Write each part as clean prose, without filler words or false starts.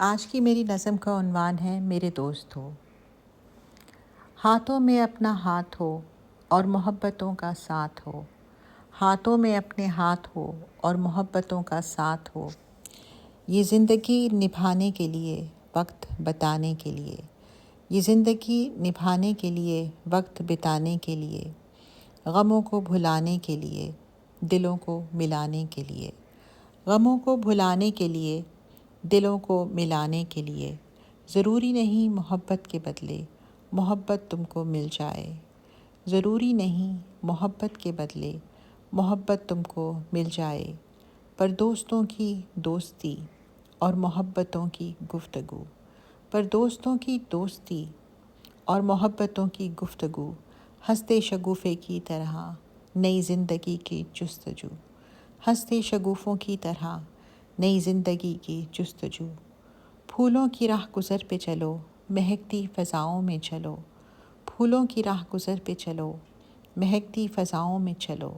آج کی میری نظم کا عنوان ہے میرے دوست ہو۔ ہاتھوں میں اپنا ہاتھ ہو اور محبتوں کا ساتھ ہو، ہاتھوں میں اپنے ہاتھ ہو اور محبتوں کا ساتھ ہو، یہ زندگی نبھانے کے لیے وقت بتانے کے لیے، یہ زندگی نبھانے کے لیے وقت بتانے کے لیے، غموں کو بھلانے کے لیے، دلوں کو ملانے کے لیے، غموں کو بھلانے کے لیے، دلوں کو ملانے کے لیے۔ ضروری نہیں محبت کے بدلے محبت تم کو مل جائے، ضروری نہیں محبت کے بدلے محبت تم کو مل جائے، پر دوستوں کی دوستی اور محبتوں کی گفتگو، پر دوستوں کی دوستی اور محبتوں کی گفتگو، ہنستے شگوفے کی طرح نئی زندگی کی جستجو، ہنستے شگوفوں کی طرح نئی زندگی کی جستجو۔ پھولوں کی راہ گزر پہ چلو، مہکتی فضاؤں میں چلو، پھولوں کی راہ گزر پہ چلو، مہکتی فضاؤں میں چلو۔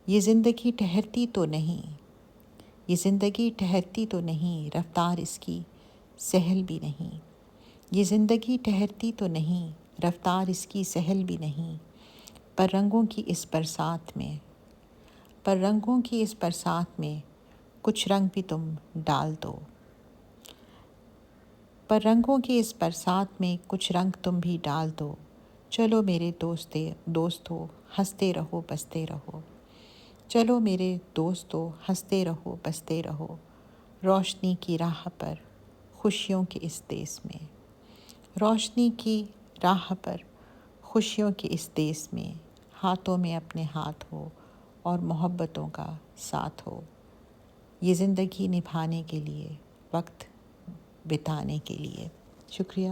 یہ زندگی ٹھہرتی تو نہیں، یہ زندگی ٹھہرتی تو نہیں، رفتار اس کی سہل بھی نہیں، یہ زندگی ٹھہرتی تو نہیں، رفتار اس کی سہل بھی نہیں، پر رنگوں کی اس برسات میں، پر رنگوں کی اس برسات میں کچھ رنگ بھی تم ڈال دو، پر رنگوں کی اس برسات میں کچھ رنگ تم بھی ڈال دو۔ چلو میرے دوستو ہنستے رہو بستے رہو، چلو میرے دوستو ہنستے رہو بستے رہو، روشنی کی راہ پر خوشیوں کے اس دیس میں، روشنی کی راہ پر خوشیوں کے اس دیس میں، ہاتھوں میں اپنے ہاتھ ہو اور محبتوں کا ساتھ ہو، یہ زندگی نبھانے کے لیے وقت بتانے کے لیے۔ شکریہ۔